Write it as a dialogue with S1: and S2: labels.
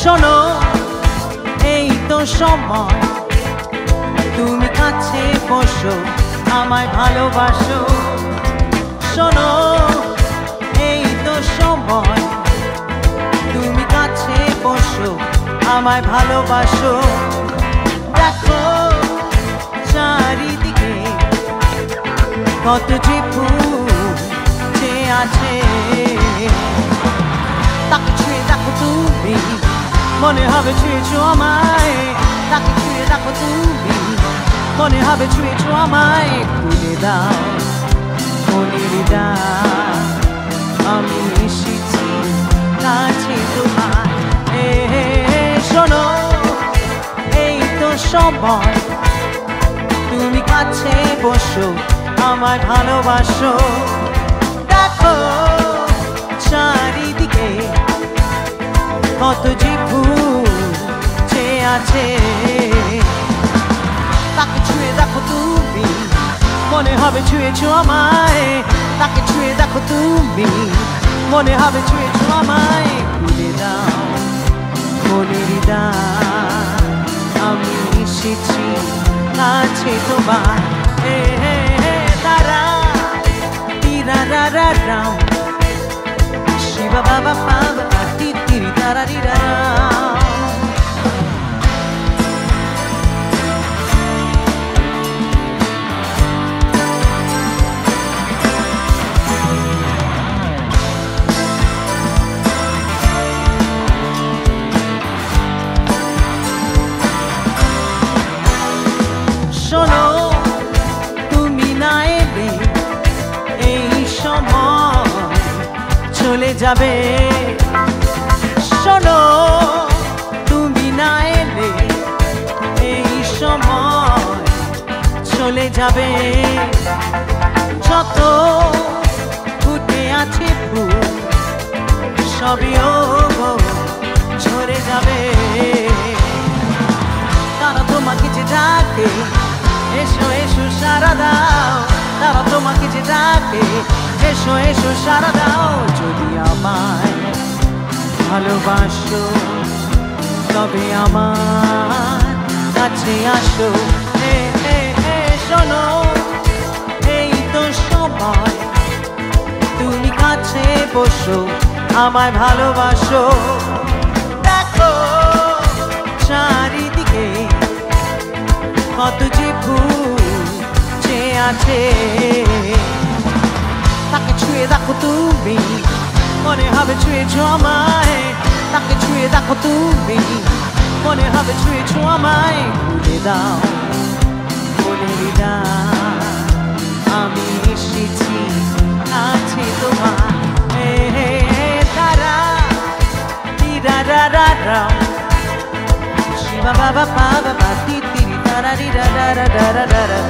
S1: শোনো এই তো সময় তুমি কাছে বসো আমায় ভালোবাসো শোনো এই তো সময় তুমি কাছে বসো আমায় ভালোবাসো দেখো চারিদিকে কত যে ফুল যে আছে তাকে ছুঁয়ে দেখো তুমি মনে হবে ছুঁয়েছো আমায় তাকে ছুঁয়ে দেখো তুমি মনে হবে ছুঁয়েছো আমায় খুলে দাও মনের দ্বার আমি এসেছি কাছে তোমার শোনো এই তো সময় তুমি কাছে বসো আমায় ভালোবাসো দেখো চারিদিকে কত যে ফুল যে আছে তাকে ছুঁয়ে দেখো তুমি মনে হবে ছুঁয়েছো আমায় তাকে ছুঁয়ে দেখো তুমি মনে হবে ছুঁয়েছো আমায় খুলে দাও মনের দ্বার আমি এসেছি কাছে তোমার তারা তিরা রা রা রাম শিবা বাবা বাবা তিরি তারা রি রা শোনো তুমি না এলে এই সময় চলে যাবে শোনো তুমি না এলে এই সময় চলে যাবে যত ফুটে আছে ফুল সবই ঝরে যাবে তারা তোমাকে যে ডাকে এসো এসো সারা দাও তারা তোমাকে যে ডাকে এসো এসো সারা দাও যদি আমায় ভালোবাসো তবে আমার কাছে আসো শোনো এই তো সময় তুমি কাছে বসো আমায় ভালোবাসো দেখো চারিদিকে কত যে ফুল যে আছে তাকে ছুঁয়ে দেখো তুমি মনে হবে ছুঁয়েছো আমায় তাকে ছুঁয়ে দেখো তুমি মনে হবে ছুঁয়েছো আমায় খুলে দাও মনের দ্বার আমি এসেছি কাছে তোমার তারা তিরা রা রা রাম শিবা বাবা বাবা তিরি তারা রি রা রা রা রা রা রা